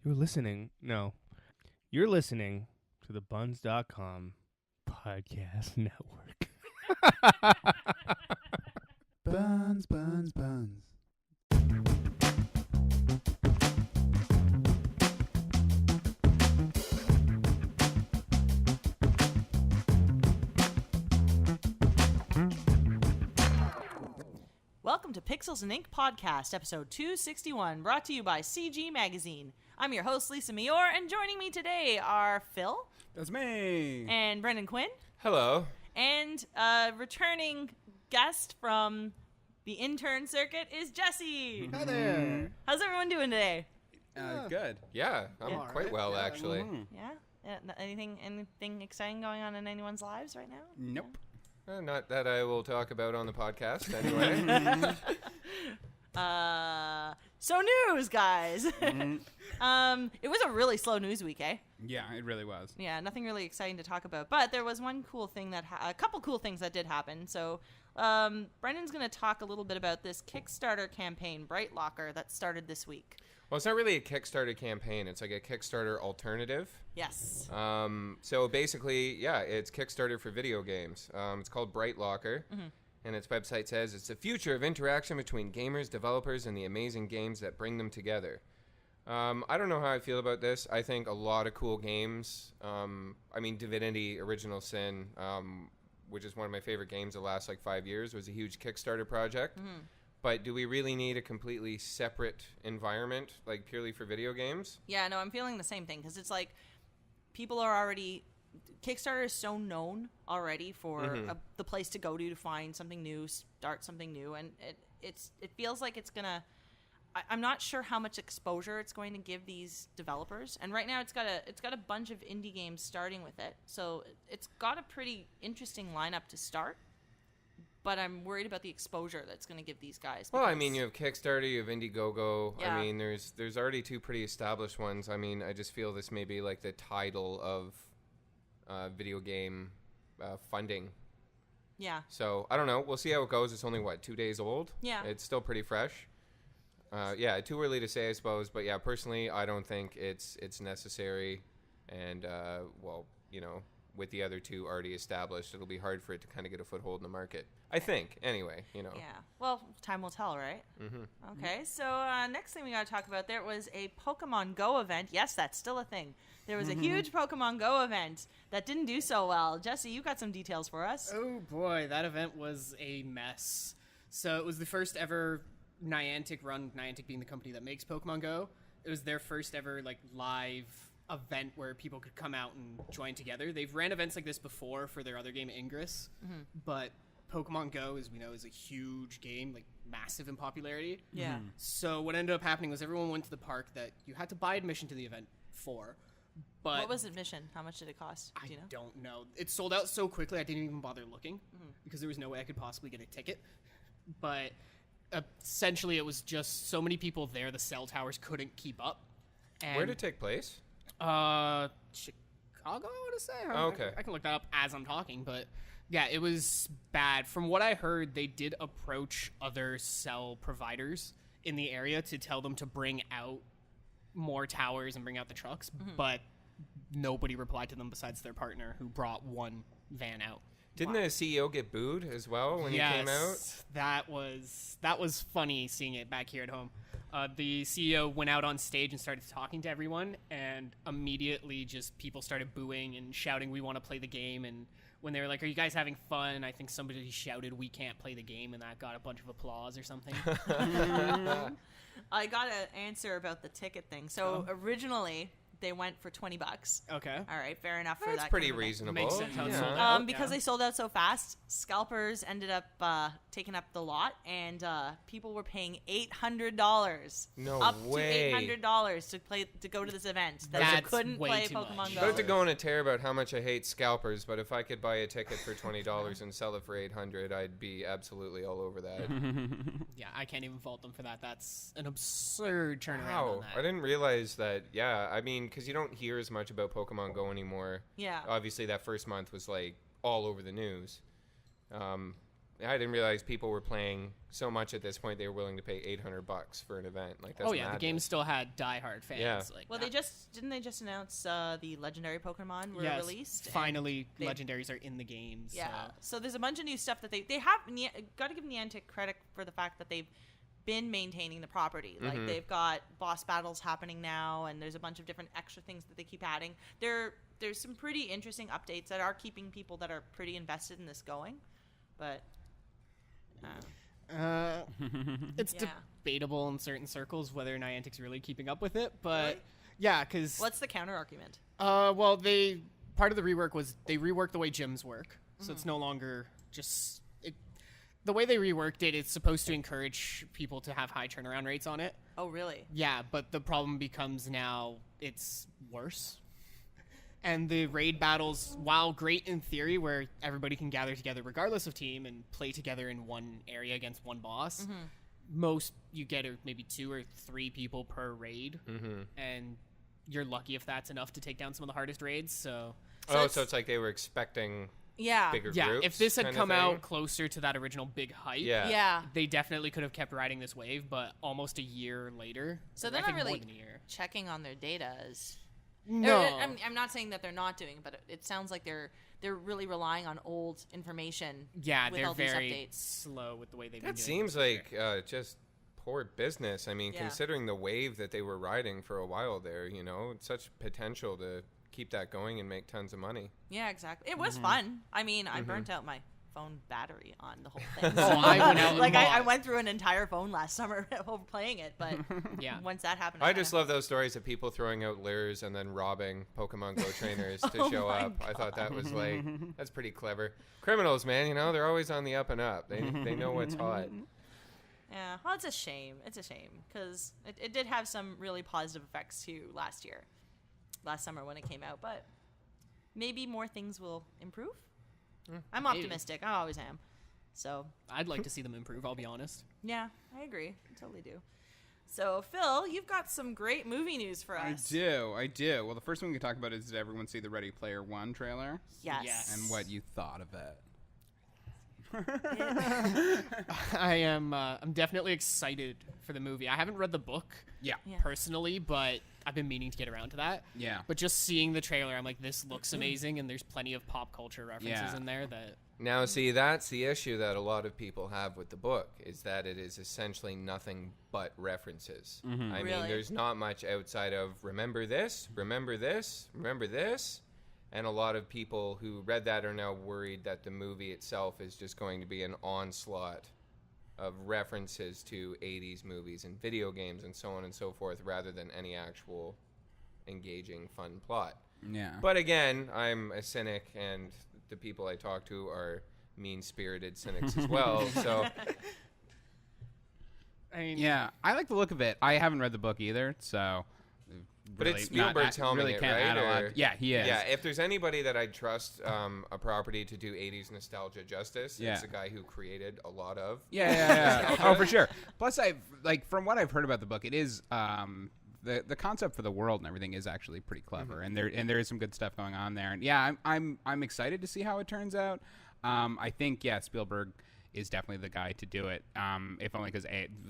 You're listening to the Buns.com podcast network. Buns. Welcome to Pixels and Ink Podcast, episode 261, brought to you by CG Magazine. I'm your host, Lisa Mior, and joining me today are Phil. That's me. And Brendan Quinn. Hello. And returning guest from the intern circuit is Jesse. Hi there. How's everyone doing today? Good. Yeah, I'm Yeah. quite well, actually. Yeah? Anything exciting going on in anyone's lives right now? Nope. Not that I will talk about on the podcast, anyway. So news, guys. It was a really slow news week, eh? Yeah, it really was. Yeah, nothing really exciting to talk about. But there was one cool thing a couple cool things that did happen. So Brendan's going to talk a little bit about this Kickstarter campaign, Bright Locker, that started this week. Well, it's not really a Kickstarter campaign. It's like a Kickstarter alternative. Yes. So basically, yeah, it's Kickstarter for video games. It's called Bright Locker. Mm-hmm. And its website says it's the future of interaction between gamers, developers, and the amazing games that bring them together. I don't know how I feel about this. I think a lot of cool games. Divinity Original Sin, which is one of my favorite games the last 5 years, was a huge Kickstarter project. Mm-hmm. But do we really need a completely separate environment, purely for video games? Yeah, no, I'm feeling the same thing, because it's people are already... Kickstarter is so known already for the place to go to find something new, start something new, and it feels like it's gonna. I'm not sure how much exposure it's going to give these developers, and right now it's got a bunch of indie games starting with it, so it's got a pretty interesting lineup to start. But I'm worried about the exposure that's going to give these guys. Well, you have Kickstarter, you have Indiegogo. Yeah. There's already two pretty established ones. I just feel this may be the title of video game funding. Yeah. So, I don't know. We'll see how it goes. It's only, 2 days old? Yeah. It's still pretty fresh. Too early to say, I suppose. But, yeah, personally, I don't think it's necessary. And, with the other two already established, it'll be hard for it to kind of get a foothold in the market. I think, anyway, Yeah. Well, time will tell, right? Mm-hmm. Okay, so next thing we got to talk about, there was a Pokemon Go event. Yes, that's still a thing. There was a huge Pokemon Go event that didn't do so well. Jesse, you got some details for us. Oh boy, that event was a mess. So it was the first ever Niantic run, Niantic being the company that makes Pokemon Go. It was their first ever live event where people could come out and join together. They've ran events like this before for their other game, Ingress, but Pokemon Go, as we know, is a huge game, massive in popularity. Yeah. So what ended up happening was everyone went to the park that you had to buy admission to the event for. But what was admission? How much did it cost? Do you know? I don't know. It sold out so quickly I didn't even bother looking because there was no way I could possibly get a ticket. But essentially it was just so many people there, the cell towers couldn't keep up. And where did it take place? Chicago, I want to say. Okay. I can look that up as I'm talking, but yeah, it was bad. From what I heard, they did approach other cell providers in the area to tell them to bring out more towers and bring out the trucks, but nobody replied to them besides their partner, who brought one van out. Didn't the CEO get booed as well when he came out? That was funny seeing it back here at home. The CEO went out on stage and started talking to everyone, and immediately just people started booing and shouting, "We want to play the game." And when they were like, "Are you guys having fun?" I think somebody shouted, "We can't play the game," and that got a bunch of applause or something. I got an answer about the ticket thing. So originally they went for $20. Okay. All right, fair enough for That's that. pretty kind of event. reasonable. Makes sense how it sold out. Because they sold out so fast, scalpers ended up taking up the lot, and people were paying $800. No up way. to $800 to go to this event. That That's they couldn't way play too Pokemon much. Go. I have to go on a tear about how much I hate scalpers, but if I could buy a ticket for $20 and sell it for $800, I'd be absolutely all over that. Yeah, I can't even fault them for that. That's an absurd turnaround Wow, on I that. didn't realize that. Yeah, because you don't hear as much about Pokemon Go anymore. Yeah. Obviously, that first month was all over the news. I didn't realize people were playing so much at this point they were willing to pay $800 for an event. Like, that's Oh yeah, the madness. game still had diehard fans. Yeah. Like Well, that. didn't they just announce the legendary Pokemon were Yes, released? And finally, they- legendaries are in the games. Yeah. So. So there's a bunch of new stuff that they have. Got to give Niantic credit for the fact that they've been maintaining the property. Like they've got boss battles happening now, and there's a bunch of different extra things that they keep adding. There's some pretty interesting updates that are keeping people that are pretty invested in this going. But It's Yeah. debatable in certain circles whether Niantic's really keeping up with it, but Really? yeah, because what's the counter argument? well, part of the rework was they reworked the way gyms work, so it's no longer just the way they reworked it. It's supposed to encourage people to have high turnaround rates on it. Oh, really? Yeah, but the problem becomes now it's worse. And the raid battles, while great in theory, where everybody can gather together regardless of team and play together in one area against one boss, most you get are maybe 2 or 3 people per raid, and you're lucky if that's enough to take down some of the hardest raids. So So it's like they were expecting Yeah. bigger yeah, groups. if this had kind of come thing. out closer to that original big hype, Yeah. they definitely could have kept riding this wave. But almost a year later, So or they're I not think more really than a year. checking on their data as. No, I'm not saying that they're not doing it, but it sounds like they're really relying on old information. yeah, with they're all these very updates. slow with the way they've been That doing seems it. like just poor business. I mean, Yeah. considering the wave that they were riding for a while there, it's such potential to keep that going and make tons of money. Yeah, exactly. It was fun. I mean, I burnt out my phone battery on the whole thing. Oh, I went out and like I bought- went through an entire phone last summer playing it, but Yeah. once that happened, I just love those stories of people throwing out lures and then robbing Pokemon Go trainers to Oh show my up. I thought that was that's pretty clever. Criminals, man, they're always on the up and up. They know what's hot. Yeah, well, it's a shame. It's a shame because it did have some really positive effects too last summer when it came out. But maybe more things will improve. I'm Maybe. optimistic. I always am. So I'd like to see them improve, I'll be honest. yeah, I agree. I totally do. So Phil, you've got some great movie news for I us. do. Well, the first one we can talk about is, did everyone see the Ready Player One trailer? Yes. Yes. And what you thought of it? I'm definitely excited for the movie. I haven't read the book Yeah. Yeah. personally, but I've been meaning to get around to that. Yeah. But just seeing the trailer, I'm like, this looks amazing, and there's plenty of pop culture references Yeah. in there that. Now, see, that's the issue that a lot of people have with the book, is that it is essentially nothing but references. I mean, Really? there's not much outside of remember this, remember this, remember this. And a lot of people who read that are now worried that the movie itself is just going to be an onslaught of references to 80s movies and video games and so on and so forth, rather than any actual engaging, fun plot. Yeah. But again, I'm a cynic, and the people I talk to are mean-spirited cynics as well. So I mean, Yeah, I like the look of it. I haven't read the book either, so. But really it's not- Spielberg's not- helming really it, can't right? add a lot. Or- Yeah, he is. yeah, if there's anybody that I'd trust a property to do 80s nostalgia justice, Yeah. it's the guy who created a lot of. Yeah. Oh, for sure. Plus, from what I've heard about the book, it is the concept for the world and everything is actually pretty clever, and there is some good stuff going on there. And yeah, I'm excited to see how it turns out. I think Spielberg is definitely the guy to do it. If only because,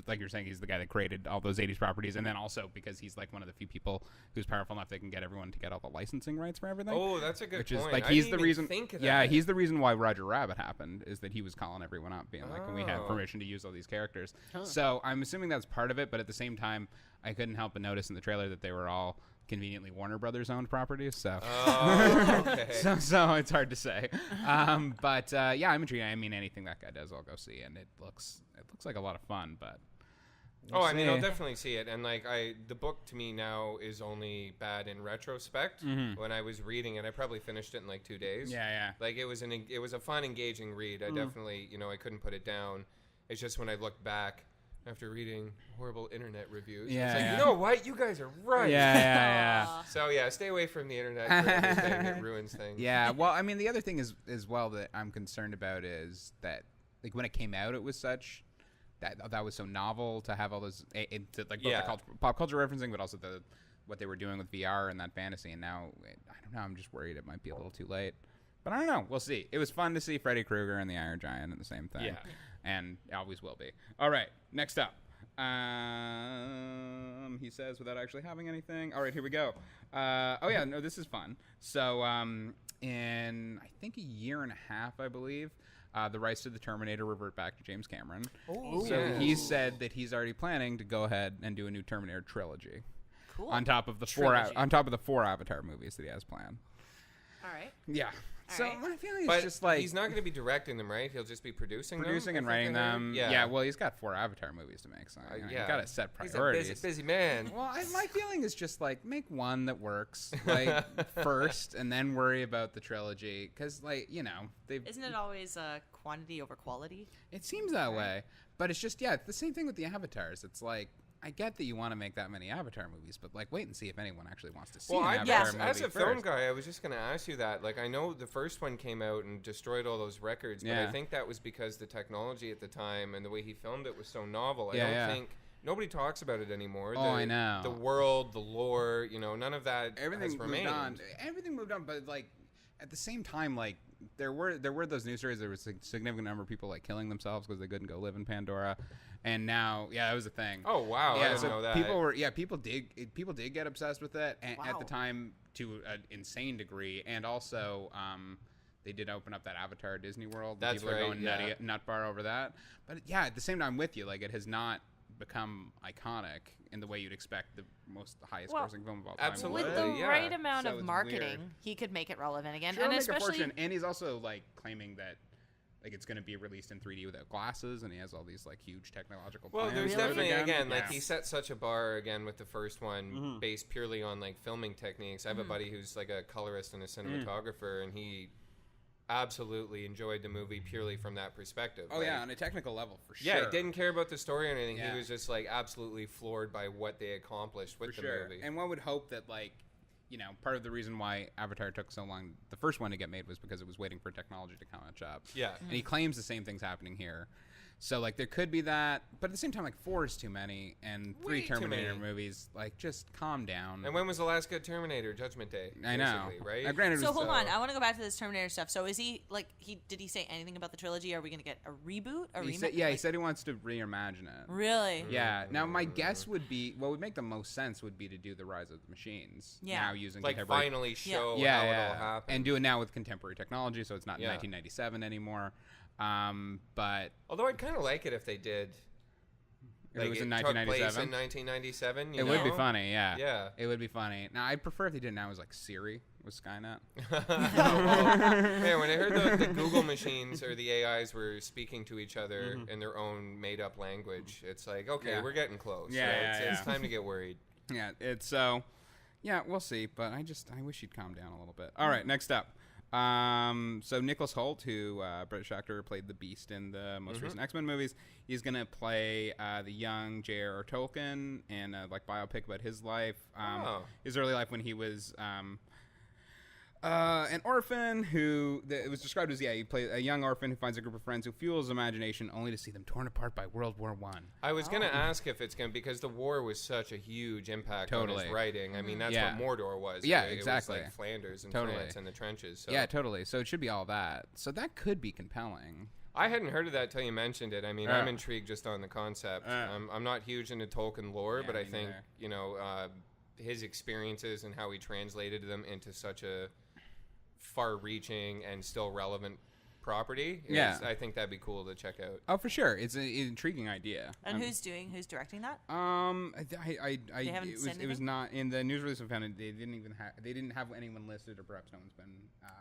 like you're saying, he's the guy that created all those 80s properties, and then also because he's like one of the few people who's powerful enough that can get everyone to get all the licensing rights for everything. Oh, that's a good Which point. is like I he's didn't the even reason. think of Yeah, that. he's the reason why Roger Rabbit happened, is that he was calling everyone up, being like, "Can we have Oh. permission to use all these characters?" So I'm assuming that's part of it, but at the same time, I couldn't help but notice in the trailer that they were all conveniently Warner Brothers owned properties. So. Oh, okay. So it's hard to say, but yeah, I'm intrigued. I mean, anything that guy does, I'll go see, and it looks like a lot of fun. But Oh, I mean, I'll see. definitely see it. And like, the book to me now is only bad in retrospect. When I was reading it, I probably finished it in like 2 days. Yeah. Like it was a fun, engaging read. I definitely, I couldn't put it down. It's just when I look back after reading horrible internet reviews, Yeah, it's like, yeah. you know what? You guys are right. Yeah. So yeah, stay away from the internet for everything. It ruins things. Yeah. Well, I mean, the other thing is as well that I'm concerned about is that like when it came out, it was such that was so novel to have all those like both Yeah. the pop culture referencing, but also what they were doing with VR and that fantasy. And now I don't know. I'm just worried it might be a little too late. But I don't know. We'll see. It was fun to see Freddy Krueger and the Iron Giant in the same thing. Yeah. And always will be. All right, next up. He says without actually having anything. All right, here we go. This is fun. So in, I think, a year and a half, I believe, the rights to the Terminator revert back to James Camron. Oh. So he said that he's already planning to go ahead and do a new Terminator trilogy. Cool. On top of the Trilogy. four Avatar movies that he has planned. All right. Yeah. All So right. my feeling is But just like he's not going to be directing them, right? He'll just be producing and them, writing them. Yeah. Well, he's got 4 Avatar movies to make, so you Yeah. got to set He's priorities. a busy man. Well, my feeling is just like make one that works like first, and then worry about the trilogy, because Isn't it always quantity over quality? it seems that way, but it's just it's the same thing with the Avatars. It's like, I get that you want to make that many Avatar movies, but like wait and see if anyone actually wants to see an Avatar movie as a first. film guy, I was just going to ask you that. Like, I know the first one came out and destroyed all those records, but I think that was because the technology at the time and the way he filmed it was so novel. I don't think nobody talks about it anymore. I know. The world, the lore, none of that Everything has moved remained. on. Everything moved on, but like at the same time, like there were those news stories. There was a significant number of people like killing themselves because they couldn't go live in Pandora, and now that was a thing. Oh wow, I didn't so know that. people did get obsessed with it at the time to an insane degree, and also they did open up that Avatar Disney World. That's people right, are going nut bar over that, but at the same time, I'm with you. Like, it has not become iconic in the way you'd expect the highest grossing film of all time. absolutely. With the Yeah. right amount So of it's marketing, weird. he could make it relevant again. Sure, and make a especially fortune. And he's also like claiming that like it's going to be released in 3D without glasses, and he has all these like huge technological Well, plans. there's for it definitely again. like he set such a bar again with the first one, based purely on like filming techniques. I have a buddy who's like a colorist and a cinematographer, and he absolutely enjoyed the movie purely from that perspective. Oh like, yeah, on a technical level for sure. Yeah, he didn't care about the story or anything. Yeah. He was just like absolutely floored by what they accomplished with for the sure. movie. And one would hope that like, part of the reason why Avatar took so long, the first one to get made, was because it was waiting for technology to catch up. Yeah. And he claims the same thing's happening here. So like there could be that, but at the same time, like 4 is too many, and 3 Way too Terminator many. movies, like just calm down. And when was the last good Terminator? Judgment Day. I know, basically, right? Now, granted, it So was, hold on, I want to go back to this Terminator stuff. So is he like did he say anything about the trilogy? Are we going to get a reboot? A he remake? said, he Like, said he wants to reimagine it. really? Yeah. Now my guess would be what would make the most sense would be to do the Rise of the Machines. Yeah. Now using Like contemporary, finally show yeah, how yeah, it all happened. and do it now with contemporary technology, so it's not in Yeah. 1997 anymore. But Although I'd kind of like it if they did. if it was in took place 1997, in 1997. it would be funny. Yeah. Yeah. It would be funny. Now I'd prefer if they did it now as like Siri with Skynet. Man, when I heard the Google machines or the AIs were speaking to each other in their own made-up language, it's like, okay, Yeah. we're getting close. Yeah, right? yeah, It's yeah. time to get worried. Yeah. It's so. Yeah, we'll see. But I wish he'd calm down a little bit. All right, next up. So Nicholas Hoult, who British actor, played the Beast in the most recent X-Men movies. He's gonna play the young J.R.R. Tolkien in a like biopic about his life, his early life when he was an orphan who it was described as he played a young orphan who finds a group of friends who fuel his imagination only to see them torn apart by World War I. I was going to ask if it's going to, because the war was such a huge impact on Totally. his writing. I mean, that's Yeah. what Mordor was. Yeah, right? exactly. It was like Flanders and Totally. France and the trenches. So. Yeah, totally. So it should be all that. So that could be compelling. I hadn't heard of that till you mentioned it. I mean, Yeah. I'm intrigued just on the concept. I'm not huge into Tolkien lore, Yeah, but I me think, neither. his experiences and how he translated them into such a far-reaching and still relevant property. I think that'd be cool to check out. Oh, for sure. It's an intriguing idea. And who's directing that? It haven't said was anything? not in the news release. I found it. They didn't have anyone listed, or perhaps no one's been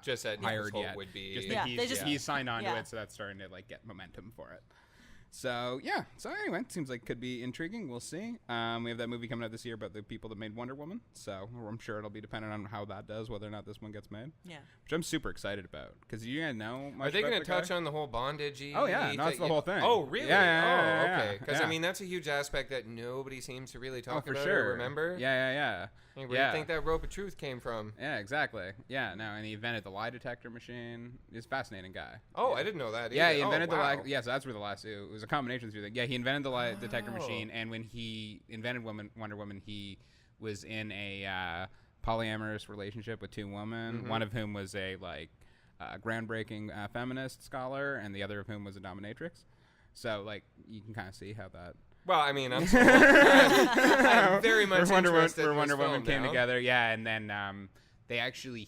Just that Nicholas hired Hoult yet. would be. Just Yeah, that they just- he's signed on to yeah. it, so that's starting to like get momentum for it. So yeah. So anyway, it seems like could be intriguing. We'll see. We have that movie coming out this year about the people that made Wonder Woman. So I'm sure it'll be dependent on how that does, whether or not this one gets made. Yeah. Which I'm super excited about because you guys know. Are they going to touch on the whole bondage? Oh, yeah. No, that's the whole thing. Oh, really? Yeah, okay. Because, yeah. I mean, that's a huge aspect that nobody seems to really talk for about sure. or remember. Yeah. Hey, where do you think that rope of truth came from? Yeah, exactly. Yeah, no, and he invented the lie detector machine. He's a fascinating guy. Oh, I didn't know that either. Yeah, he invented the the lie. Yeah, so that's where the last. It was a combination through that. Yeah, he invented the lie detector machine, and when he invented Wonder Woman, he was in a polyamorous relationship with 2 women. One of whom was a like groundbreaking feminist scholar, and the other of whom was a dominatrix. So, like, you can kind of see how that. Well, I mean, I'm very much interested where in Wonder this Woman film came now. together, yeah, and then he actually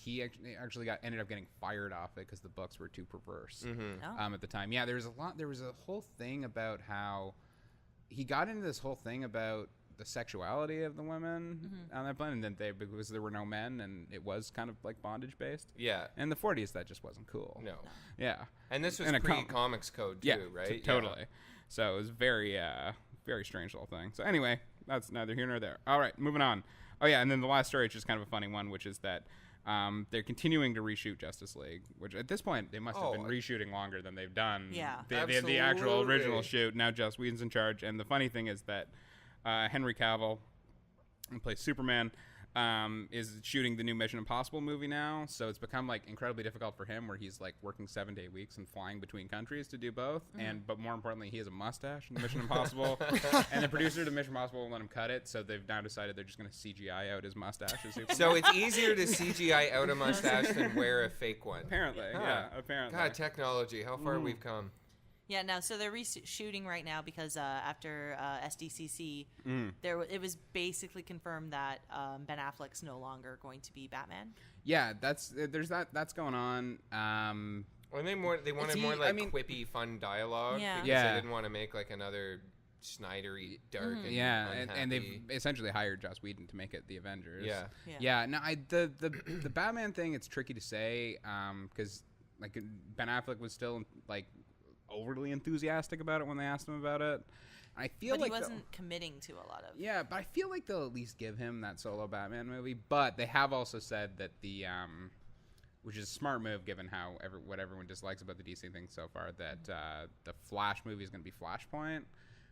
ended up getting fired off it because the books were too perverse Oh. at the time. Yeah, there was a whole thing about how he got into this whole thing about the sexuality of the women on that planet, and then because there were no men, and it was kind of like bondage based. Yeah. In the 40s, that just wasn't cool. No. Yeah. And this was In a pre-comics code, too, Yeah, right? totally. So it was very, very strange little thing. So anyway, that's neither here nor there. All right, moving on. Oh, yeah, and then the last story is just kind of a funny one, which is that they're continuing to reshoot Justice League, which at this point they must have been reshooting longer than they've done Yeah. the actual original Absolutely. shoot. Now Joss Whedon's in charge, and the funny thing is that Henry Cavill, who plays Superman, is shooting the new Mission Impossible movie now, so it's become like incredibly difficult for him, where he's like working 7-day weeks and flying between countries to do both. But more importantly, he has a mustache in the Mission Impossible, and the producer of Mission Impossible won't let him cut it, so they've now decided they're just going to CGI out his mustache as Superman. So it's easier to CGI out a mustache than wear a fake one. Apparently, Huh. yeah, apparently. God, technology, how far we've come. Yeah, no, so they're reshooting right now because after SDCC, it was basically confirmed that Ben Affleck's no longer going to be Batman. Yeah, that's going on. Well, they wanted more like quippy, fun dialogue. Yeah. Because Yeah. they didn't want to make like another Snydery, dark, and Yeah, and unhappy. they've essentially hired Joss Whedon to make it the Avengers. Yeah. Yeah. No, the Batman thing, it's tricky to say because like Ben Affleck was still like overly enthusiastic about it when they asked him about it. I feel But like he wasn't committing to a lot of. yeah, but I feel like they'll at least give him that solo Batman movie. But they have also said that the which is a smart move given how what everyone dislikes about the DC thing so far, that the Flash movie is going to be Flashpoint,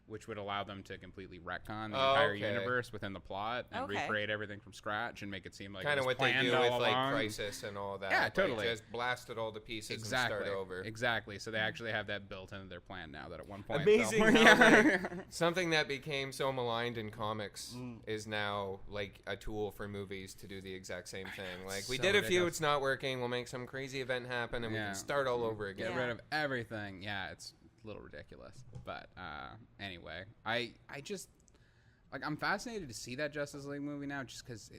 which would allow them to completely retcon the entire universe within the plot and recreate everything from scratch and make it seem like Kind it of was what they planned do with all like along. Crisis and all that. Yeah, Like, totally. just blast it all to pieces Exactly. and start over. Exactly. So they actually have that built into their plan now. That at one point, Amazing they'll- how, like, something that became so maligned in comics is now like a tool for movies to do the exact same thing. Like, we so did a few, ridiculous. it's not working. We'll make some crazy event happen and we Yeah. can start all over again. Get rid of everything. Yeah, it's a little ridiculous. But anyway, I just like I'm fascinated to see that Justice League movie now, just because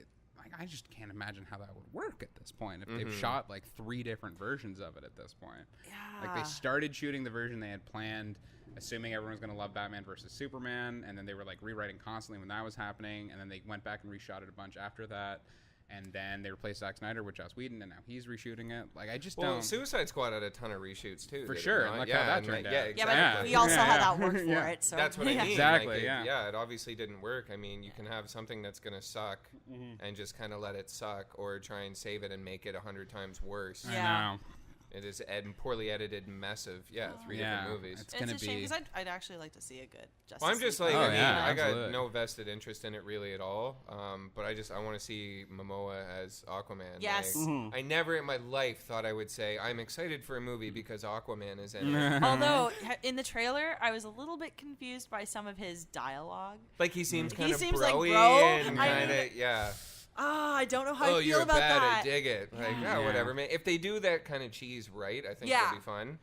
I just can't imagine how that would work at this point. If they've shot like 3 different versions of it at this point. Yeah. Like they started shooting the version they had planned, assuming everyone was going to love Batman versus Superman, and then they were like rewriting constantly when that was happening, and then they went back and reshot it a bunch after that. And then they replaced Zack Snyder with Joss Whedon, and now he's reshooting it. Like, I just Well, don't... Suicide Squad had a ton of reshoots too. For did it sure, not? and look how that and turned out. Yeah, Yeah, exactly. but we all saw how that worked for Yeah. it. So That's what I mean. Exactly, Like, yeah. it obviously didn't work. I mean, you can have something that's going to suck and just kind of let it suck, or try and save it and make it 100 times worse. I Yeah. know. It is a poorly edited mess of 3 Yeah. different movies. It's It's gonna a shame be... because I'd actually like to see a good Justice Well, I'm just League like, Oh, I mean, yeah, I got absolutely. no vested interest in it really at all. But I want to see Momoa as Aquaman. Yes. Like, I never in my life thought I would say I'm excited for a movie because Aquaman is in it. Although in the trailer, I was a little bit confused by some of his dialogue. Like he seems He kind of seems like bro-y bro. and I kind mean- of yeah. I don't know how Oh, I feel you're about bad. that. I dig it. Like Yeah. yeah, whatever, man. If they do that kind of cheese right, I think Yeah. it'll be fun.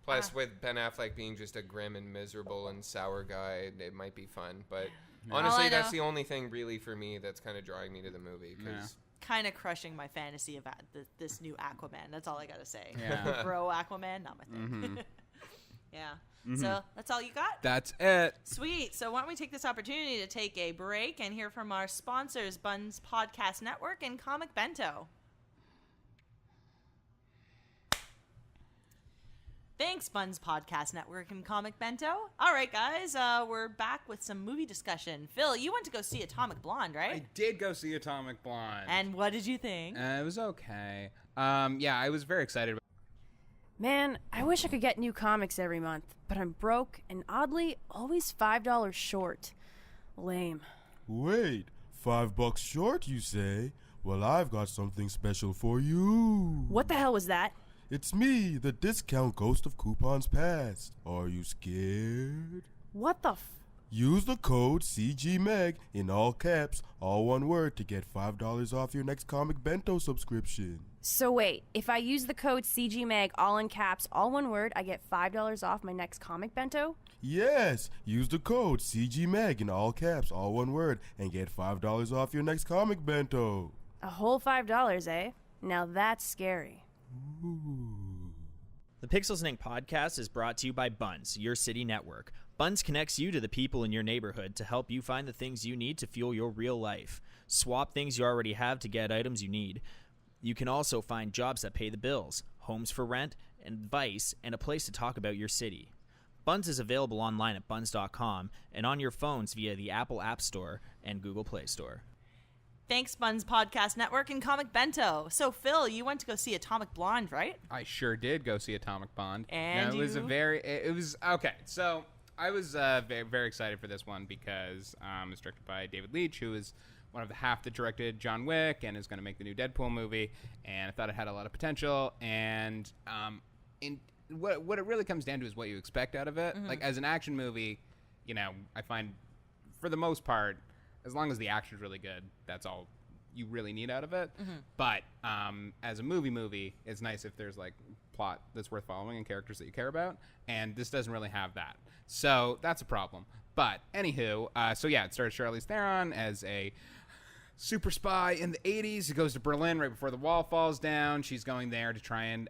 Plus, with Ben Affleck being just a grim and miserable and sour guy, it might be fun. But All honestly, I that's know- the only thing really for me that's kind of drawing me to the movie. Because Kind of crushing my fantasy of this new Aquaman. That's all I gotta say. Yeah. Bro, Aquaman, not my thing. Yeah. So that's all you got? That's it. Sweet. So why don't we take this opportunity to take a break and hear from our sponsors, Buns Podcast Network and Comic Bento. Thanks, Buns Podcast Network and Comic Bento. All right, guys, we're back with some movie discussion. Phil, you went to go see Atomic Blonde, right? I did go see Atomic Blonde. And what did you think? It was okay. Yeah, I was very excited. Man, I wish I could get new comics every month, but I'm broke and oddly always $5 short. Lame. Wait, $5 short, you say? Well, I've got something special for you. What the hell was that? It's me, the discount ghost of coupons past. Are you scared? What the Use the code CGMEG in all caps, all one word, to get $5 off your next Comic Bento subscription. So wait, if I use the code CGMAG all in caps, all one word, I get $5 off my next comic bento? Yes, use the code CGMAG in all caps, all one word, and get $5 off your next comic bento. A whole $5, eh? Now that's scary. The Pixels and Ink podcast is brought to you by Buns, your city network. Buns connects you to the people in your neighborhood to help you find the things you need to fuel your real life. Swap things you already have to get items you need. You can also find jobs that pay the bills, homes for rent, advice, and a place to talk about your city. Buns is available online at buns.com and on your phones via the Apple App Store and Google Play Store. Thanks, Buns Podcast Network and Comic Bento. So, Phil, you went to go see Atomic Blonde, right? I sure did go see Atomic Blonde. And it was okay. So I was very, very excited for this one because it's directed by David Leitch, who is one of the half that directed John Wick and is going to make the new Deadpool movie. And I thought it had a lot of potential. And what it really comes down to is what you expect out of it. Mm-hmm. Like, as an action movie, you know, I find for the most part, as long as the action's really good, that's all you really need out of it. Mm-hmm. But as a movie, it's nice if there's like plot that's worth following and characters that you care about. And this doesn't really have that, so that's a problem. But anywho, so yeah, it stars Charlize Theron as a super spy in the 80s. He goes to Berlin right before the wall falls down. She's going there to try and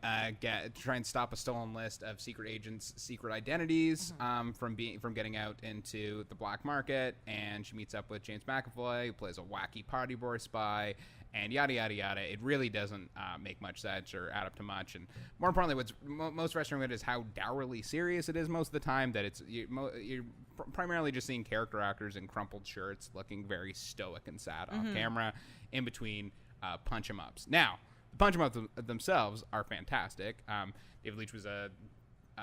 stop a stolen list of secret agents' secret identities from getting out into the black market. And she meets up with James McAvoy, who plays a wacky party boy spy, and yada yada yada. It really doesn't make much sense or add up to much. And more importantly, what's most frustrating with it is how dourly serious it is most of the time. That you're primarily just seeing character actors in crumpled shirts looking very stoic and sad off camera in between punch 'em ups. Now, the punch 'em ups themselves are fantastic. David Leitch was a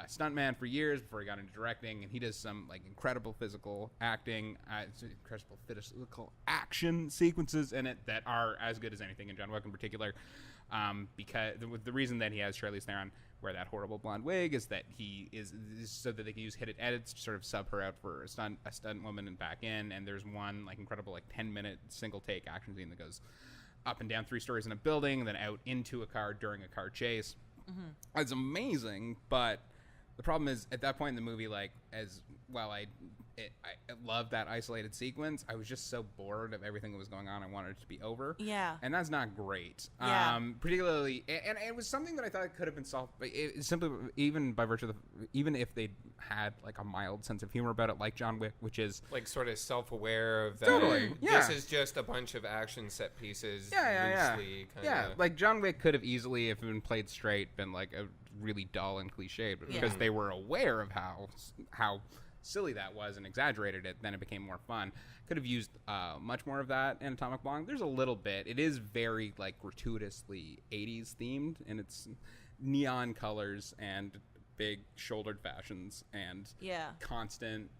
stuntman for years before he got into directing, and he does some like incredible physical acting, incredible physical action sequences in it that are as good as anything in John Wick in particular. Because the reason that he has Charlize Theron wear that horrible blonde wig is that he is so that they can use hidden edits to sort of sub her out for a stunt woman and back in. And there's one like incredible like 10-minute single take action scene that goes up and down 3 stories in a building, and then out into a car during a car chase. It's amazing, but the problem is at that point in the movie, like as well, I loved that isolated sequence. I was just so bored of everything that was going on. I wanted it to be over. Yeah. And that's not great. Yeah. Particularly, and it was something that I thought could have been solved, but it simply, even by virtue of even if they had like a mild sense of humor about it, like John Wick, which is Like sort of self-aware of that. Totally, yeah. This is just a bunch of action set pieces. Yeah. Loosely Yeah, like John Wick could have easily, if it had been played straight, been like a really dull and cliched, but because they were aware of how silly that was and exaggerated it, then it became more fun. Could have used much more of that in Atomic Blonde. There's a little bit. It is very like gratuitously 80s themed, and it's neon colors and big shouldered fashions and constant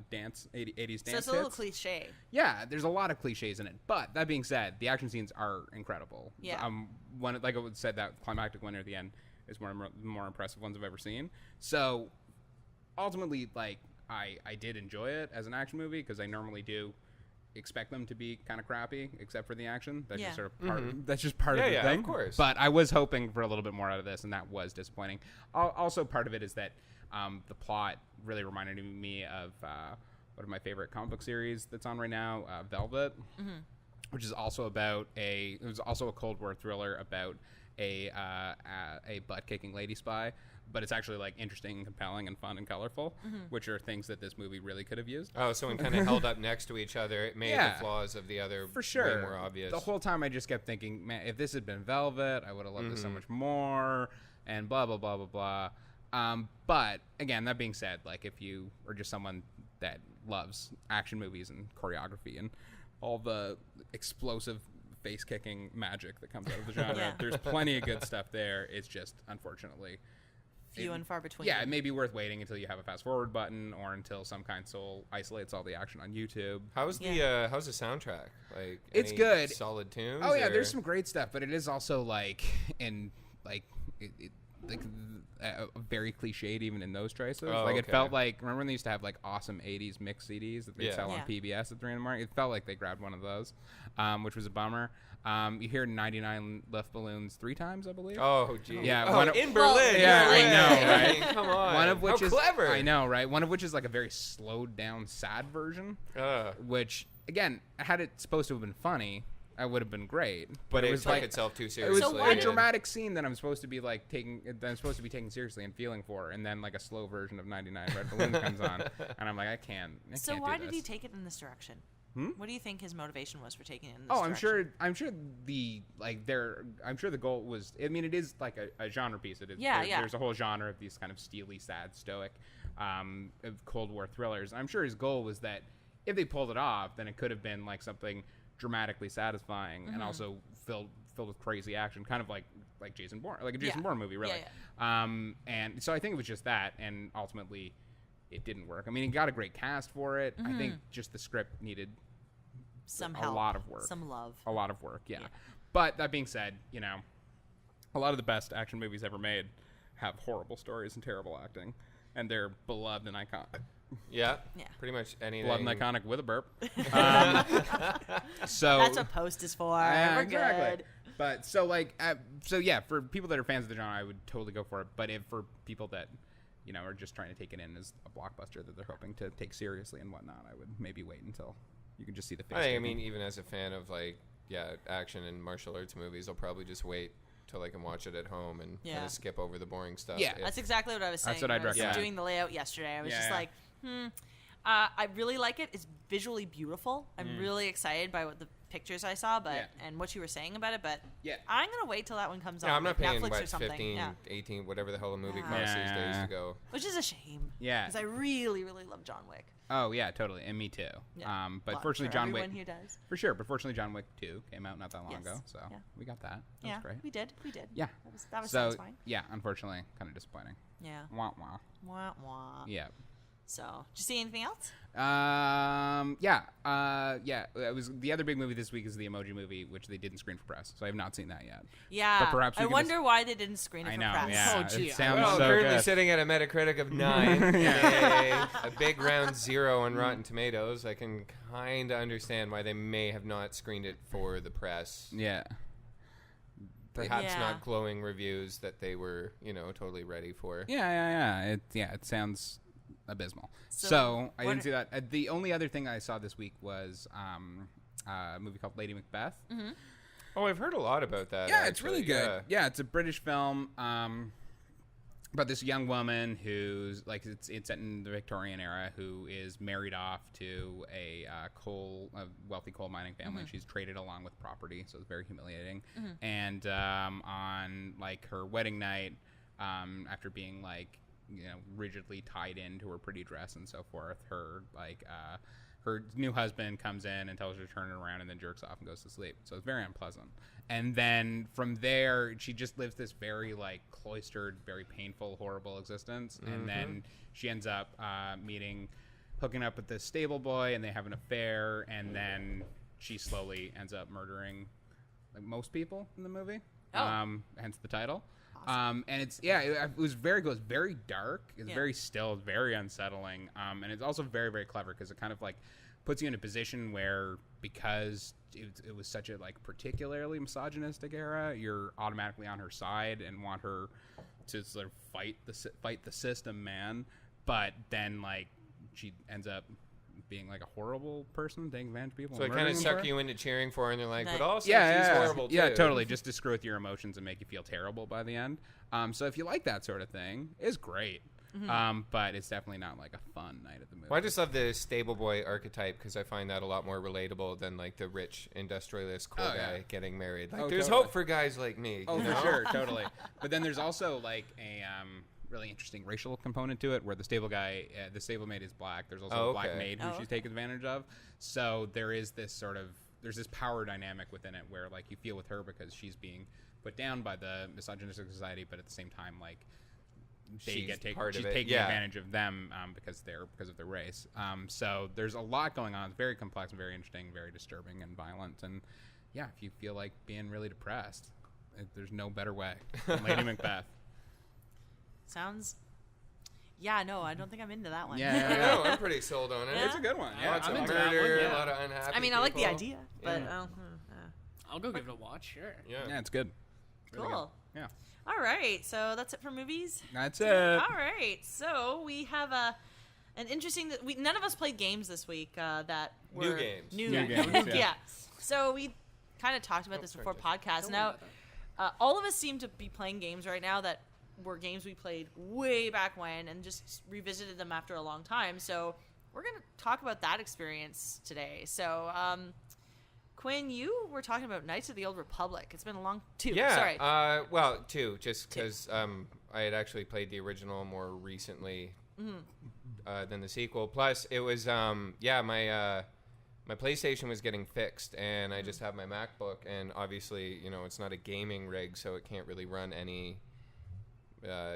dance 80s dance So it's a little hits. cliche. Yeah, there's a lot of cliches in it. But that being said, the action scenes are incredible. Yeah. One, like I said, that climactic one near the end is one of the more impressive ones I've ever seen. So ultimately, like, I did enjoy it as an action movie because I normally do expect them to be kind of crappy, except for the action. That's just sort of part. That's just part of the thing. Of course. But I was hoping for a little bit more out of this, and that was disappointing. Also, part of it is that the plot really reminded me of one of my favorite comic book series that's on right now, Velvet, which is also about it was also a Cold War thriller about a butt-kicking lady spy. But it's actually like interesting and compelling and fun and colorful, which are things that this movie really could have used. Oh, so when kind of held up next to each other, it made the flaws of the other for sure way more obvious. The whole time I just kept thinking, man, if this had been Velvet, I would have loved this so much more, and blah, blah, blah, blah, blah. But again, that being said, like if you are just someone that loves action movies and choreography and all the explosive face-kicking magic that comes out of the genre, there's plenty of good stuff there. It's just, unfortunately, Few and far between. Yeah, it may be worth waiting until you have a fast forward button or until some console isolates all the action on YouTube. How's the soundtrack? Like, it's any good. Solid tunes? Oh yeah, or? there's some great stuff, but it is also like very cliched even in those choices. Oh, Like it okay. felt like, remember when they used to have like awesome 80s mix CDs that they Yeah. sell on PBS at 3 in the morning? It felt like they grabbed one of those, which was a bummer. You hear 99 Lift Balloons 3 times, I believe. Oh, geez. Yeah, Oh, one of- in Berlin. Yeah, no I way. know, right? I mean, come on. One of which How is clever. I know, right? One of which is like a very slowed down, sad version, which again, had it supposed to have been funny, I would have been great. But it was took like itself too it seriously. was So why a did- dramatic scene that I'm supposed to be like taking seriously and feeling for, and then like a slow version of 99 Red Balloons comes on, and I'm like, I can't. So can't why do did this. he take it in this direction? What do you think his motivation was for taking it in this Oh, direction? I'm sure I'm sure the goal was. I mean, it is like a genre piece. It is. Yeah, yeah. There's a whole genre of these kind of steely, sad, stoic, of Cold War thrillers. I'm sure his goal was that if they pulled it off, then it could have been like something dramatically satisfying and also filled with crazy action, kind of like Jason Bourne, like a Jason Bourne movie, really. Yeah, And so I think it was just that, and ultimately, it didn't work. I mean, he got a great cast for it. I think just the script needed Some a help, lot of work. some love. A lot of work, yeah. But that being said, a lot of the best action movies ever made have horrible stories and terrible acting, and they're beloved and iconic. Yeah. Yeah. Pretty much anything. Beloved and iconic with a burp. So That's what Post is for. yeah, We're exactly. good. But for people that are fans of the genre, I would totally go for it. But for people that are just trying to take it in as a blockbuster that they're hoping to take seriously and whatnot, I would maybe wait until you can just see the face. I mean, even as a fan of action and martial arts movies, I'll probably just wait till I can watch it at home and kind Yeah. of skip over the boring stuff. Yeah. That's exactly what I was saying. That's what I'd when I was recommend. doing the layout yesterday. I was Yeah, just yeah. like, I really like it. It's visually beautiful. I'm really excited by what the pictures I saw, and what you were saying about it. But Yeah. I'm gonna wait till that one comes No, on, I'm not like paying Netflix or something. 15, Yeah. 18, whatever the hell a movie Yeah. costs these days Yeah. to go. Which is a shame. Yeah. Because I really, really love John Wick. Oh yeah, totally, and me too. Yeah. But Well, fortunately, for John Wick everyone here does. for sure. But fortunately, John Wick 2 came out not that long Yes. ago, so Yeah. we got that. That Yeah, was great. we did. Yeah. That was So satisfying. yeah, unfortunately, kind of disappointing. Yeah. Wah wah. Wah wah. Yeah. So, did you see anything else? It was the other big movie this week is the Emoji Movie, which they didn't screen for press, so I have not seen that yet. Yeah. But perhaps we I can wonder why they didn't screen it I for know, press. yeah. Oh, gee, It sounds Well, so currently good. sitting at a Metacritic of 9, a big round 0 on Rotten Tomatoes. I can kind of understand why they may have not screened it for the press. Yeah. Perhaps Yeah. not glowing reviews that they were, totally ready for. Yeah. It sounds abysmal. So So I what didn't are- see that. The only other thing I saw this week was a movie called Lady Macbeth. Oh, I've heard a lot about that. Yeah, it's really actually, good. Yeah, it's a British film about this young woman who's like it's set in the Victorian era, who is married off to a wealthy coal mining family. She's traded along with property, so it's very humiliating. And on like her wedding night, after being rigidly tied into her pretty dress and so forth, her new husband comes in and tells her to turn it around and then jerks off and goes to sleep. So it's very unpleasant. And then from there, she just lives this very cloistered, very painful, horrible existence. And then she ends up hooking up with this stable boy, and they have an affair. And then she slowly ends up murdering most people in the movie. Hence the title. And it was very good. It's very dark. It's very still. It's very unsettling. And it's also very, very clever because it kind of puts you in a position where, because it was such a particularly misogynistic era, you're automatically on her side and want her to sort of fight the system, man. But then she ends up being a horrible person, taking advantage of people. So and it kind of murdering them for suck it. you into cheering for her, and they're like, Nice. but also Yeah, she's horrible too. Yeah, totally. Just to screw with your emotions and make you feel terrible by the end. So if you like that sort of thing, it's great. But it's definitely not a fun night at the movie. Well, I just love the stable boy archetype because I find that a lot more relatable than the rich industrialist cool guy getting married. There's totally. hope for guys like me. Oh, you for know? sure, totally. But then there's also a really interesting racial component to it, where the stable maid is black. There's also a black maid who she's taken advantage of. So there is this there's this power dynamic within it where you feel with her because she's being put down by the misogynistic society, but at the same time she's taking advantage of them because of their race. So there's a lot going on. It's very complex and very interesting, very disturbing and violent. And if you feel like being really depressed, there's no better way than Lady Macbeth. Sounds. Yeah, no, I don't think I'm into that one. Yeah. I know. I'm pretty sold on it. Yeah. It's a good one. Yeah, Lots I'm of into that murder, one, yeah. a lot of unhappy I mean, I like the people. idea, but Yeah. I'll go give it a watch. Sure. Yeah. Yeah, it's good. Really cool. good. Yeah. All right, so that's it for movies. That's it. All right, so we have an interesting. None of us played games this week that were New games. New games, yeah. yeah. So we kind of talked about this before podcast. Now, all of us seem to be playing games right now that were games we played way back when and just revisited them after a long time. So we're going to talk about that experience today. So, Quinn, you were talking about Knights of the Old Republic. It's been a long two. Yeah. Sorry. Well, two, just because I had actually played the original more recently than the sequel. Plus, it was my PlayStation was getting fixed, and I just have my MacBook, and obviously, it's not a gaming rig, so it can't really run any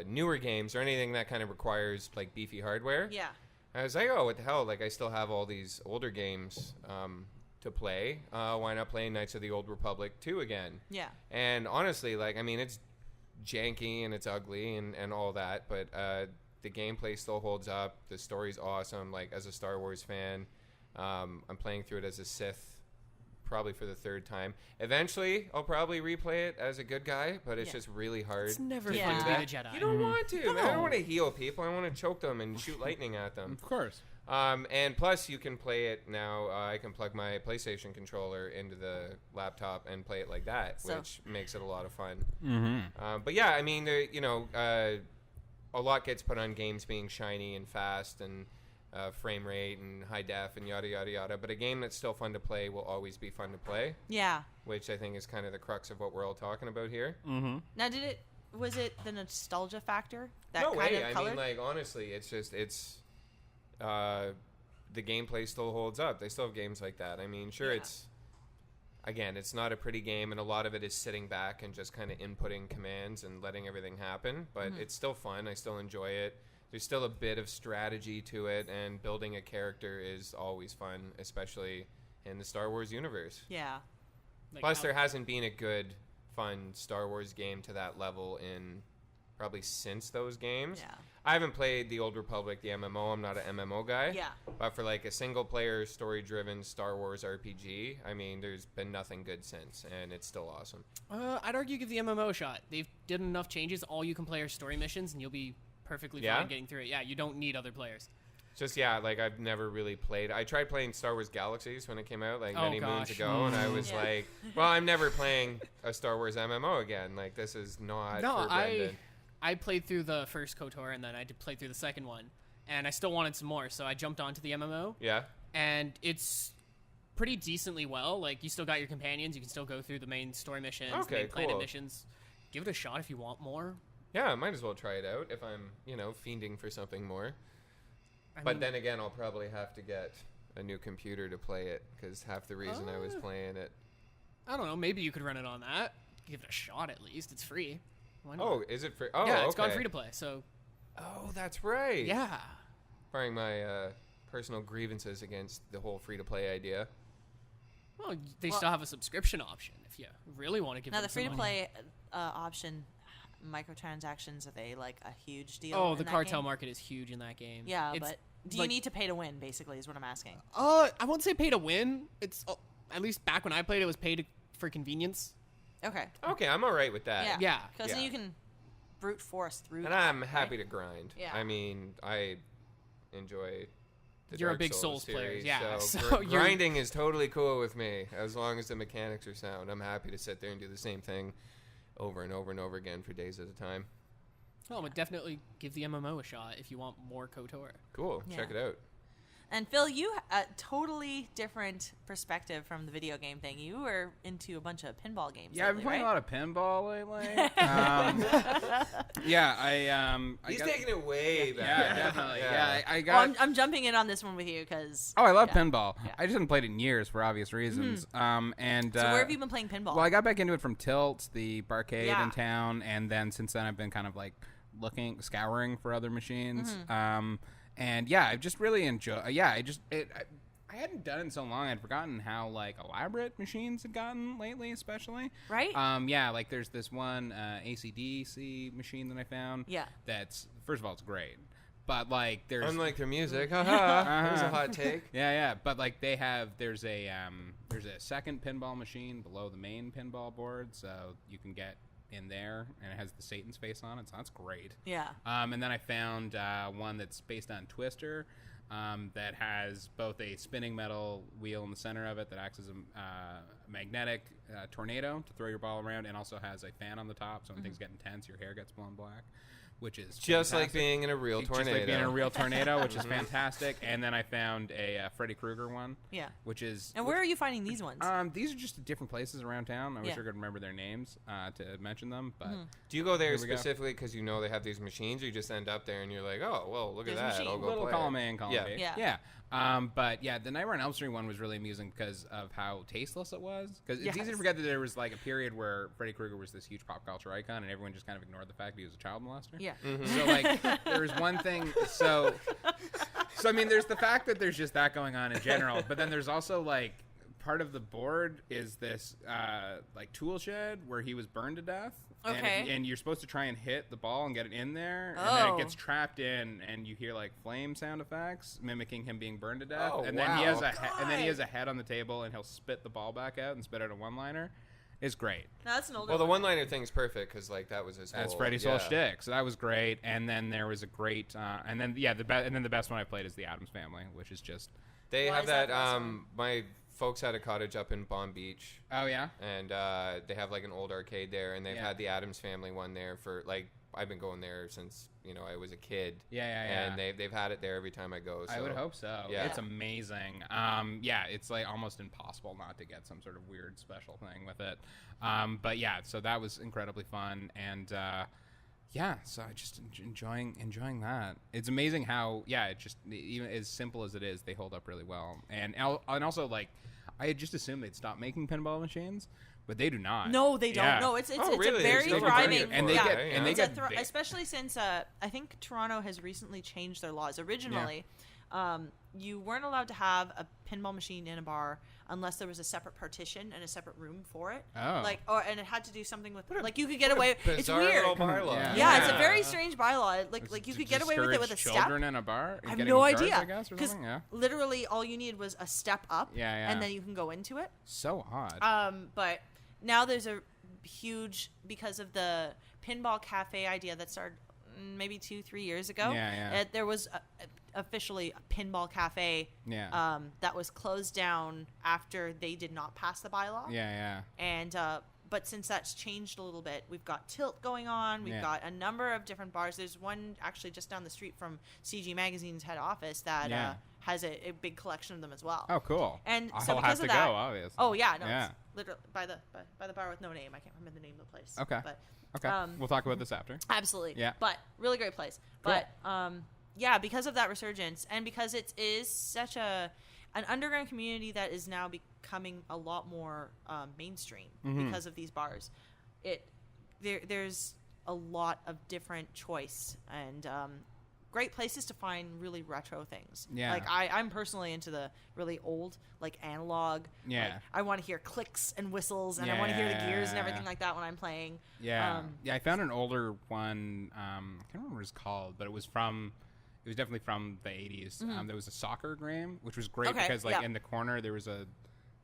newer games or anything that kind of requires like beefy hardware. Yeah. I was like, oh, what the hell? Like, I still have all these older games to play. Why not play Knights of the Old Republic 2 again? Yeah. And honestly, like, I mean, it's janky and it's ugly and all that, but the gameplay still holds up. The story's awesome. Like, as a Star Wars fan, I'm playing through it as a Sith probably for the third time. Eventually, I'll probably replay it as a good guy, but it's just really hard. It's never Yeah. fun to be Yeah. the Jedi. You don't want to, man. I don't want to heal people. I want to choke them and shoot lightning at them. Of course. And plus, you can play it now. I can plug my PlayStation controller into the laptop and play it like that, So- which makes it a lot of fun. Mm-hmm. But yeah, I mean, a lot gets put on games being shiny and fast and frame rate and high def and yada yada yada. But a game that's still fun to play will always be fun to play, Yeah. which I think is kind of the crux of what we're all talking about here. Mm-hmm. Now, was it the nostalgia factor? That No kind way. of I color? mean, like, honestly, it's the gameplay still holds up. They still have games like that. I mean, sure, Yeah. it's not a pretty game, and a lot of it is sitting back and just kind of inputting commands and letting everything happen, but it's still fun. I still enjoy it. There's still a bit of strategy to it, and building a character is always fun, especially in the Star Wars universe. Yeah. Like, Plus, there hasn't been a good, fun Star Wars game to that level in probably since those games. Yeah. I haven't played the Old Republic, the MMO. I'm not an MMO guy. Yeah. But for like a single-player, story-driven Star Wars RPG, I mean, there's been nothing good since, and it's still awesome. I'd argue give the MMO a shot. They've did enough changes. All you can play are story missions, and you'll be perfectly Yeah? fine getting through it. Yeah, you don't need other players. Just, yeah, like, I've never really played. I tried playing Star Wars Galaxies when it came out, like, Oh, many moons gosh. ago, and I was Yeah. like, well, I'm never playing a Star Wars MMO again. Like, this is not No, for Brendan. I played through the first KOTOR, and then I did play through the second one, and I still wanted some more, so I jumped onto the MMO, Yeah? and it's pretty decently well. Like, you still got your companions. You can still go through the main story missions, the Okay, main planet cool. missions. Give it a shot if you want more. Yeah, I might as well try it out if I'm, fiending for something more. I But mean, then again, I'll probably have to get a new computer to play it, because half the reason I was playing it. I don't know. Maybe you could run it on that. Give it a shot at least. It's free. Why not? Oh, is it free? Oh, yeah, it's okay. gone free to play. So Oh, that's right. yeah. Barring my personal grievances against the whole free-to-play idea. Well, they still have a subscription option if you really want to give Now, them the some free to money. play option, microtransactions, are they like a huge deal? Oh, in the that cartel game? market is huge in that game. Yeah, It's but do you like- need to pay to win, basically, is what I'm asking. I won't say pay to win. It's at least back when I played, it was for convenience. Okay. Okay, I'm all right with that. Yeah. Yeah. Because Yeah. then you can brute force through And that, I'm happy right? to grind. Yeah. I mean, I enjoy the You're a Dark big Souls player, series, yeah, So, so you're- grinding is totally cool with me, as long as the mechanics are sound. I'm happy to sit there and do the same thing over and over and over again for days at a time. Oh, but definitely give the MMO a shot if you want more KOTOR. Cool. Yeah. Check it out. And Phil, you a totally different perspective from the video game thing. You were into a bunch of pinball games. Yeah, I've been lately, playing right? a lot of pinball lately. Yeah, I He's got- taking it way back. Yeah, definitely. Yeah. Yeah, I Well, got. I'm jumping in on this one with you because. Oh, I love yeah. pinball. Yeah. I just haven't played it in years for obvious reasons. And So where have you been playing pinball? Well, I got back into it from Tilt, the barcade Yeah. in town, and then since then I've been kind of like scouring for other machines. And yeah, I've just really enjoyed. Yeah, I hadn't done it in so long. I'd forgotten how like elaborate machines had gotten lately, especially. Right? Yeah, like there's this one AC/DC machine that I found. Yeah. That's first of all, it's great, but like there's Unlike their music, haha. There's a hot take. Yeah, but like there's a second pinball machine below the main pinball board, so you can get in there, and it has the Satan's face on it, so that's great. Yeah. And then I found one that's based on Twister, that has both a spinning metal wheel in the center of it that acts as a magnetic tornado to throw your ball around, and also has a fan on the top, so when things get intense, your hair gets blown black. Which is just fantastic. like being in a real tornado. Just like being in a real tornado, which is fantastic. And then I found a Freddy Krueger one. Yeah. Which is. And where are you finding these ones? These are just different places around town. I wish I could remember their names to mention them. But do you go there Here we go. specifically because you know they have these machines, or you just end up there and you're like, oh, well, look There's at a that. machine. I'll go little play column it. A and column B. Yeah. But yeah, the Nightmare on Elm Street one was really amusing because of how tasteless it was. Because it's easy to Yes. forget that there was like a period where Freddy Krueger was this huge pop culture icon, and everyone just kind of ignored the fact that he was a child molester. Yeah. So like, there was one thing. So I mean, there's the fact that there's just that going on in general, but then there's also like part of the board is this like tool shed where he was burned to death. Okay. And you're supposed to try and hit the ball and get it in there, and then Oh. it gets trapped in, and you hear like flame sound effects mimicking him being burned to death. Oh, and then he has wow. and then he has a head on the table, and he'll spit the ball back out and spit out a one-liner. It's great. No, that's an older Well, the one. one-liner thing's perfect because like that was his That's whole, Freddy's whole shtick. So that was great. And then there was a great, and then the best one I played is the Addams Family, which is just. They Why have is that that. the best one? My folks had a cottage up in Palm Beach, Oh yeah. and they have like an old arcade there, and they've Yeah. had the Addams Family one there for like I've been going there since I was a kid. Yeah. And they've had it there every time I go. So. I would hope so. Yeah. It's amazing. It's like almost impossible not to get some sort of weird special thing with it. But yeah, so that was incredibly fun, and so I just enjoying that. It's amazing how it just even as simple as it is, they hold up really well. And also like I had just assumed they'd stop making pinball machines, but they do not. No, they don't. Yeah. No, it's Oh, a really? very They're still thriving. doing it And they for get it, and they It's a get big. especially since I think Toronto has recently changed their laws. Originally, you weren't allowed to have a pinball machine in a bar unless there was a separate partition and a separate room for it. Oh. And it had to do something with like you could get away. It's Bizarre weird. little bylaw. Yeah, it's a very strange bylaw. Like you To could get away with it with a discourage step. children in a bar. I have getting no guards, idea. I guess, or something. Yeah. Literally, all you needed was a step up, Yeah. and then you can go into it. So odd. But now there's a huge, because of the pinball cafe idea that started maybe 2-3 years ago. Yeah. There was officially a pinball cafe. Yeah. That was closed down after they did not pass the bylaw. Yeah. And but since that's changed a little bit, we've got Tilt going on. We've Yeah. got a number of different bars. There's one actually just down the street from CG Magazine's head office that Yeah. has a big collection of them as well. Oh, cool. And I'll so have because to of that, go, obviously. Oh yeah, no, Yeah. it's literally by the bar with no name. I can't remember the name of the place. Okay. But Okay. We'll talk about this after. absolutely. Yeah. But really great place. Cool. But because of that resurgence, and because it is such an underground community that is now becoming a lot more mainstream because of these bars, there's a lot of different choice and great places to find really retro things. Yeah. Like I'm personally into the really old, like analog. Yeah. Like, I want to hear clicks and whistles, and I Yeah, want to hear the yeah, gears and yeah, everything yeah. like that when I'm playing. Yeah. I found an older one. I can't remember what it's called, but it was definitely from the 80s. There was a soccer game, which was great Okay, because like yeah. in the corner there was a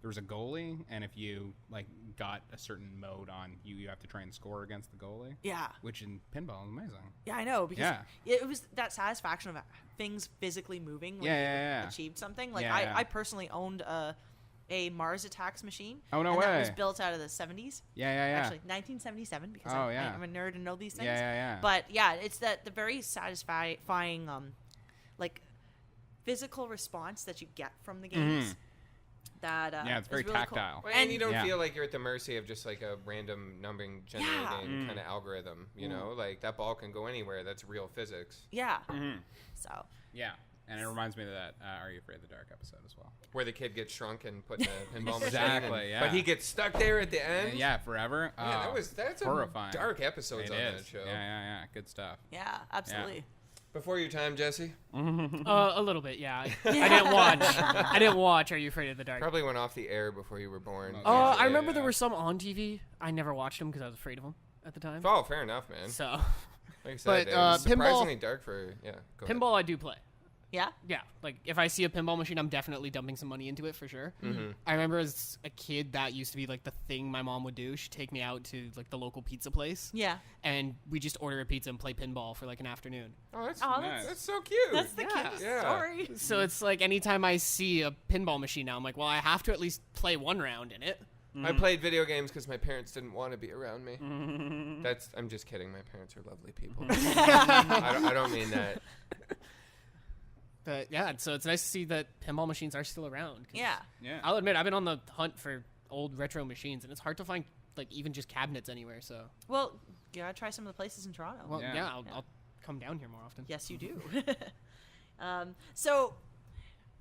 goalie, and if you like got a certain mode on, you have to try and score against the goalie. Yeah. Which in pinball is amazing. Yeah, I know, because Yeah. it was that satisfaction of things physically moving when Yeah. you achieved something. Like Yeah. I personally owned a Mars Attacks machine. Oh, no and That was way. built out of the 70s. Yeah. Actually, 1977, because Oh, yeah. I'm a nerd and know these things. Yeah. But yeah, it's the very satisfying like physical response that you get from the games. That Yeah, it's very is really cool. tactile. Well, and you don't Yeah. feel like you're at the mercy of just like a random numbering generating kind of algorithm. You know, like that ball can go anywhere. That's real physics. Yeah. Mm-hmm. So Yeah. And it reminds me of that Are You Afraid of the Dark episode as well. Where the kid gets shrunk and put in a pinball machine. Exactly, yeah. But he gets stuck there at the end. Yeah, forever. Man, that's horrifying. dark episodes It on is. that show. Yeah. Good stuff. yeah, absolutely. Before your time, Jesse? A little bit, yeah. I didn't watch. I didn't watch Are You Afraid of the Dark? Probably went off the air before you were born. I remember there were some on TV. I never watched them because I was afraid of them at the time. Oh, fair enough, man. So, like I said, it was surprisingly dark for, go ahead. pinball I do play. Yeah? Yeah, like if I see a pinball machine, I'm definitely dumping some money into it for sure. Mm-hmm. I remember as a kid that used to be like the thing my mom would do. She'd take me out to like the local pizza place. Yeah. And we just order a pizza and play pinball for like an afternoon. Oh, that's nice. That's so cute. That's the cutest Yeah. story. So it's like anytime I see a pinball machine now, I'm like, well, I have to at least play one round in it. I played video games because my parents didn't want to be around me. I'm just kidding. My parents are lovely people. I don't mean that. But yeah, so it's nice to see that pinball machines are still around. Yeah. Yeah. I'll admit, I've been on the hunt for old retro machines, and it's hard to find like even just cabinets anywhere. So, Well, you gotta try some of the places in Toronto. well, Yeah. yeah, I'll come down here more often. Yes, you do. So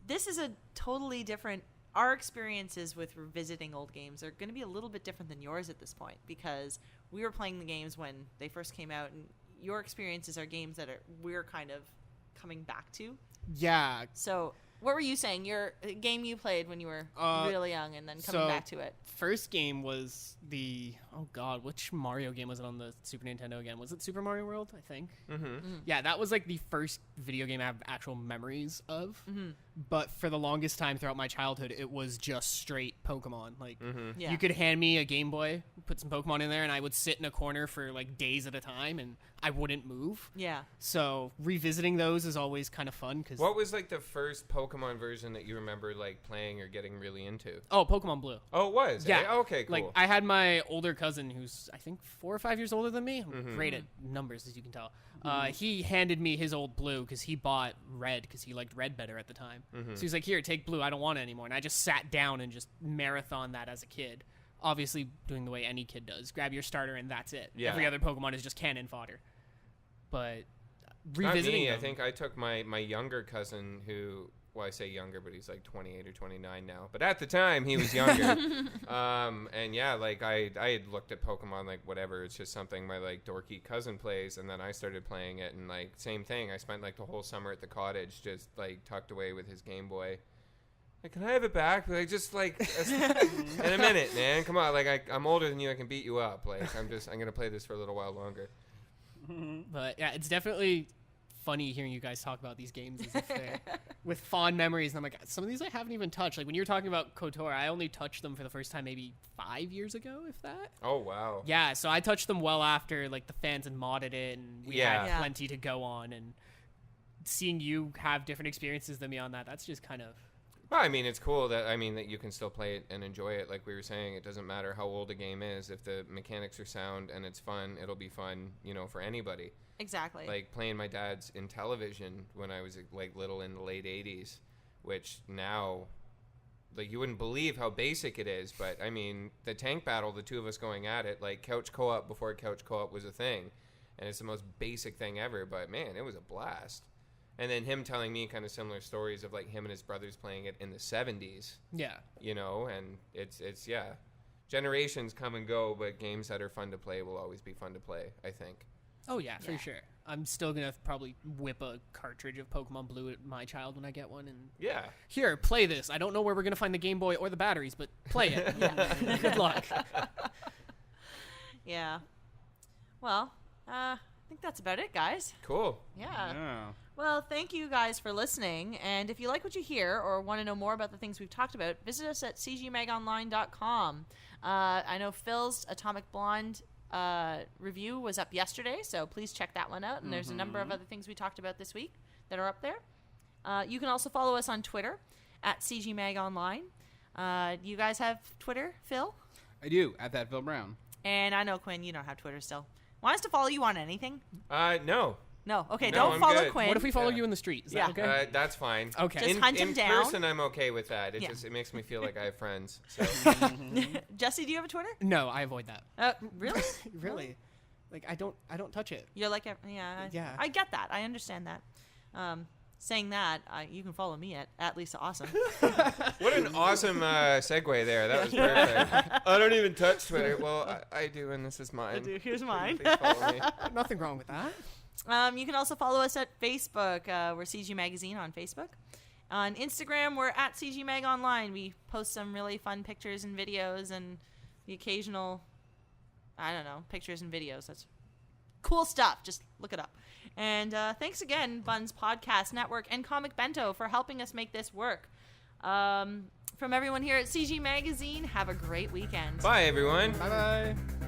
this is a totally different. Our experiences with revisiting old games are going to be a little bit different than yours at this point because we were playing the games when they first came out, and your experiences are games that we're kind of coming back to. Yeah. So, what were you saying? Your game you played when you were really young, and then coming back to it. First game was which Mario game was it on the Super Nintendo again? Was it Super Mario World? I think. Yeah, that was like the first video game I have actual memories of. But for the longest time throughout my childhood, it was just straight Pokemon. Like Yeah. you could hand me a Game Boy, put some Pokemon in there, and I would sit in a corner for like days at a time, and I wouldn't move. Yeah. So revisiting those is always kind of fun because What was like the first Pokemon version that you remember like playing or getting really into? Pokemon Blue. Oh, it was. Yeah. Eh? Okay, cool. Like I had my older cousin who's I think 4 or 5 years older than me. I'm great at numbers, as you can tell. He handed me his old Blue because he bought Red because he liked Red better at the time. So he's like, "Here, take Blue. I don't want it anymore." And I just sat down and just marathon that as a kid. Obviously, doing the way any kid does: grab your starter and that's it. Yeah. Every other Pokemon is just cannon fodder. But Not revisiting me. I them, think I took my younger cousin who. Well, I say younger, but he's like 28 or 29 now. But at the time, he was younger. And yeah, like I had looked at Pokemon like whatever. It's just something my like dorky cousin plays, and then I started playing it, and like same thing. I spent like the whole summer at the cottage, just like tucked away with his Game Boy. Like, can I have it back? Like, just like in a minute, man. Come on, like I'm older than you. I can beat you up. Like I'm gonna play this for a little while longer. But yeah, it's definitely funny hearing you guys talk about these games as if they're with fond memories. And I'm like, some of these I haven't even touched. Like when you were talking about KOTOR, I only touched them for the first time maybe 5 years ago, if that. Oh wow. Yeah, so I touched them well after like the fans had modded it, and we Yeah. had plenty to go on. And seeing you have different experiences than me on that's just kind of. Well, I mean, it's cool that you can still play it and enjoy it. Like we were saying, it doesn't matter how old a game is. If the mechanics are sound and it's fun, it'll be fun, for anybody. Exactly. Like playing my dad's Intellivision when I was like little in the late 80s, which now, like you wouldn't believe how basic it is. But I mean, the tank battle, the two of us going at it, like couch co-op before couch co-op was a thing. And it's the most basic thing ever. But man, it was a blast. And then him telling me kind of similar stories of like him and his brothers playing it in the 70s. Yeah. And it's generations come and go, but games that are fun to play will always be fun to play, I think. Oh yeah, for sure. I'm still gonna probably whip a cartridge of Pokemon Blue at my child when I get one, and Yeah. here, play this. I don't know where we're gonna find the Game Boy or the batteries, but play it. Good luck. Yeah. Well, I think that's about it, guys. Cool. Yeah. Well, thank you guys for listening. And if you like what you hear or want to know more about the things we've talked about, visit us at cgmagonline.com. I know Phil's Atomic Blonde review was up yesterday, so please check that one out. And there's a number of other things we talked about this week that are up there. You can also follow us on Twitter at cgmagonline. You guys have Twitter, Phil? I do, at that Phil Brown. And I know, Quinn, you don't have Twitter still. Want us to follow you on anything? No. No. Okay, No, don't I'm follow good. Quinn. What if we follow you in the street? Is that okay? That's fine. Okay. Just hunt him in down. person, I'm okay with that. It Yeah. just it makes me feel like I have friends. So. Jesse, do you have a Twitter? No, I avoid that. Really? Really? Like I don't touch it. You're like, Yeah. I get that. I understand that. Saying that, you can follow me at Lisa Awesome. What an awesome segue there. That was perfect. I don't even touch Twitter. Well, I do, and this is mine. Here's mine. Please follow me. Nothing wrong with that. You can also follow us at Facebook. We're CG Magazine on Facebook. On Instagram, we're at CG Mag Online. We post some really fun pictures and videos and the occasional, pictures and videos. That's cool stuff. Just look it up. And thanks again, Buns Podcast Network and Comic Bento, for helping us make this work. From everyone here at CG Magazine, have a great weekend. Bye, everyone. Bye-bye.